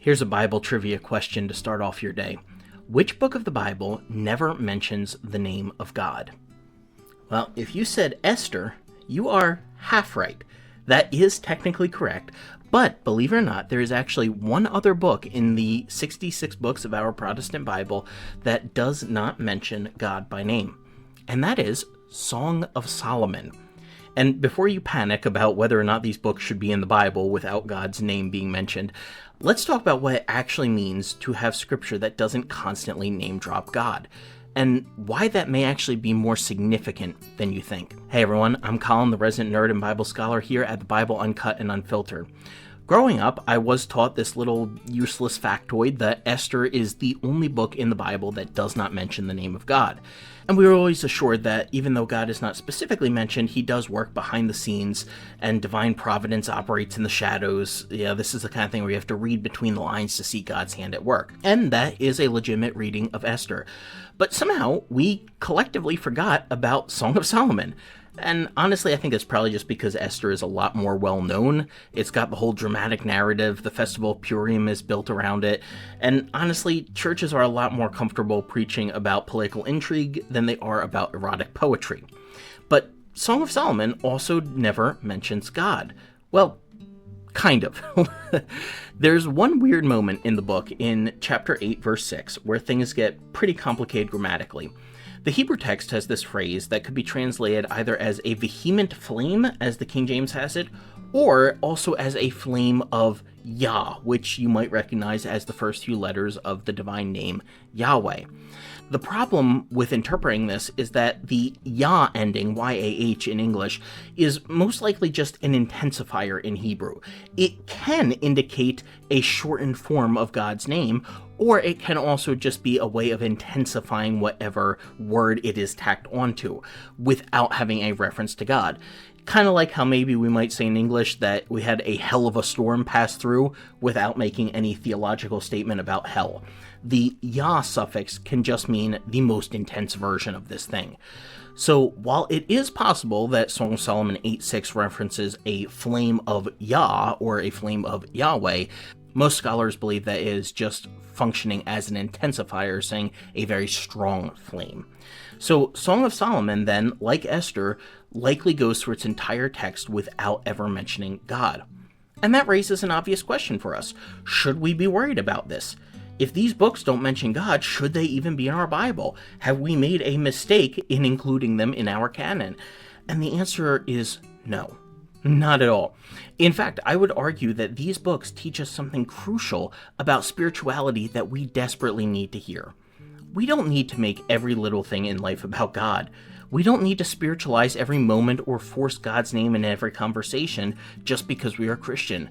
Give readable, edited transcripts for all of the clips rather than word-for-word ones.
Here's a Bible trivia question to start off your day. Which book of the Bible never mentions the name of God? Well, if you said Esther, you are half right. That is technically correct, but believe it or not, there is actually one other book in the 66 books of our Protestant Bible that does not mention God by name, and that is Song of Solomon. And before you panic about whether or not these books should be in the Bible without God's name being mentioned, let's talk about what it actually means to have scripture that doesn't constantly name drop God, and why that may actually be more significant than you think. Hey everyone, I'm Colin, the resident nerd and Bible scholar here at the Bible Uncut and Unfiltered. Growing up, I was taught this little useless factoid that Esther is the only book in the Bible that does not mention the name of God. And we were always assured that even though God is not specifically mentioned, he does work behind the scenes, and divine providence operates in the shadows. Yeah, this is the kind of thing where you have to read between the lines to see God's hand at work. And that is a legitimate reading of Esther. But somehow, we collectively forgot about Song of Solomon. And honestly, I think it's probably just because Esther is a lot more well-known. It's got the whole dramatic narrative, the Festival of Purim is built around it, and honestly, churches are a lot more comfortable preaching about political intrigue than they are about erotic poetry. But Song of Solomon also never mentions God. Well, kind of. There's one weird moment in the book in chapter 8, verse 6, where things get pretty complicated grammatically. The Hebrew text has this phrase that could be translated either as a vehement flame, as the King James has it, or also as a flame of Yah, which you might recognize as the first few letters of the divine name Yahweh. The problem with interpreting this is that the Yah ending, Y-A-H in English, is most likely just an intensifier in Hebrew. It can indicate a shortened form of God's name, or it can also just be a way of intensifying whatever word it is tacked onto, without having a reference to God. Kind of like how maybe we might say in English that we had a hell of a storm pass through without making any theological statement about hell. The Yah suffix can just mean the most intense version of this thing. So while it is possible that Song of Solomon 8:6 references a flame of Yah or a flame of Yahweh, most scholars believe that it is just functioning as an intensifier, saying a very strong flame. So Song of Solomon then, like Esther, likely goes through its entire text without ever mentioning God. And that raises an obvious question for us. Should we be worried about this? If these books don't mention God, should they even be in our Bible? Have we made a mistake in including them in our canon? And the answer is no. Not at all. In fact, I would argue that these books teach us something crucial about spirituality that we desperately need to hear. We don't need to make every little thing in life about God. We don't need to spiritualize every moment or force God's name in every conversation just because we are Christian.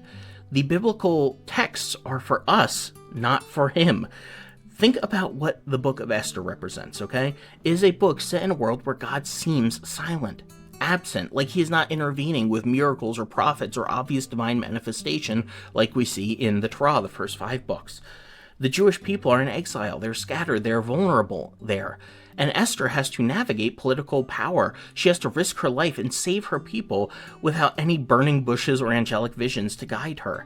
The biblical texts are for us, not for him. Think about what the book of Esther represents, okay? It is a book set in a world where God seems silent, absent, like he is not intervening with miracles or prophets or obvious divine manifestation like we see in the Torah, the first 5 books. The Jewish people are in exile, they're scattered, they're vulnerable there. And Esther has to navigate political power. She has to risk her life and save her people without any burning bushes or angelic visions to guide her.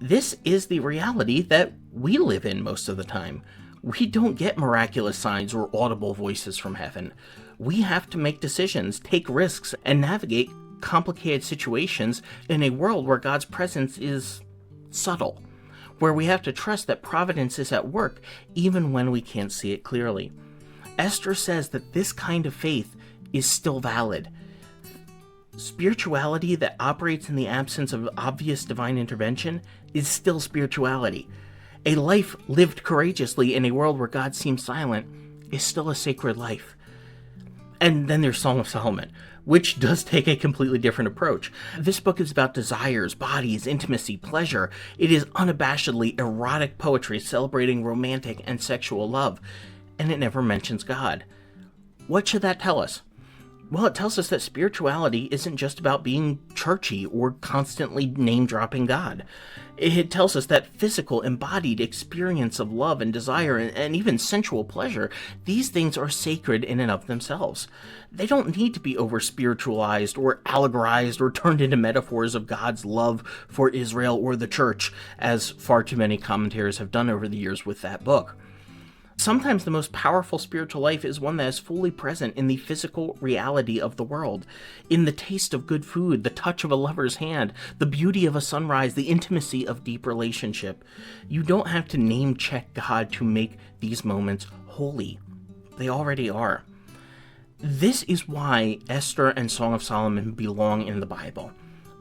This is the reality that we live in most of the time. We don't get miraculous signs or audible voices from heaven. We have to make decisions, take risks, and navigate complicated situations in a world where God's presence is subtle, where we have to trust that providence is at work even when we can't see it clearly. Esther says that this kind of faith is still valid. Spirituality that operates in the absence of obvious divine intervention is still spirituality. A life lived courageously in a world where God seems silent is still a sacred life. And then there's Song of Solomon, which does take a completely different approach. This book is about desires, bodies, intimacy, pleasure. It is unabashedly erotic poetry celebrating romantic and sexual love, and it never mentions God. What should that tell us? Well, it tells us that spirituality isn't just about being churchy or constantly name-dropping God. It tells us that physical, embodied experience of love and desire and even sensual pleasure, these things are sacred in and of themselves. They don't need to be over-spiritualized or allegorized or turned into metaphors of God's love for Israel or the church, as far too many commentators have done over the years with that book. Sometimes the most powerful spiritual life is one that is fully present in the physical reality of the world, in the taste of good food, the touch of a lover's hand, the beauty of a sunrise, the intimacy of deep relationship. You don't have to name check God to make these moments holy. They already are. This is why Esther and Song of Solomon belong in the Bible.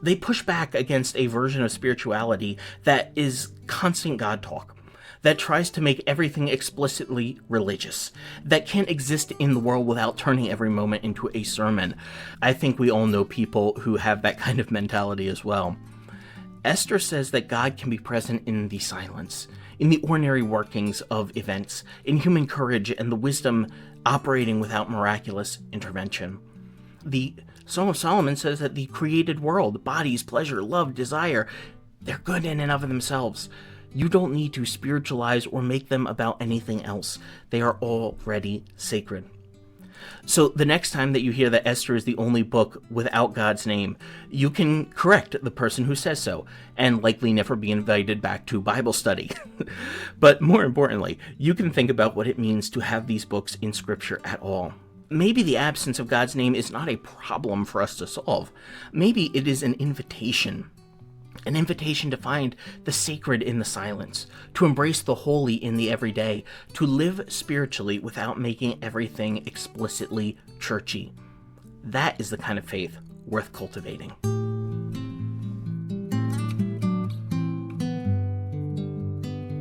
They push back against a version of spirituality that is constant God talk, that tries to make everything explicitly religious, that can't exist in the world without turning every moment into a sermon. I think we all know people who have that kind of mentality as well. Esther says that God can be present in the silence, in the ordinary workings of events, in human courage and the wisdom operating without miraculous intervention. The Song of Solomon says that the created world, bodies, pleasure, love, desire, they're good in and of themselves. You don't need to spiritualize or make them about anything else. They are already sacred. So the next time that you hear that Esther is the only book without God's name, you can correct the person who says so, and likely never be invited back to Bible study. But more importantly, you can think about what it means to have these books in Scripture at all. Maybe the absence of God's name is not a problem for us to solve. Maybe it is an invitation to find the sacred in the silence, to embrace the holy in the everyday, to live spiritually without making everything explicitly churchy. That is the kind of faith worth cultivating.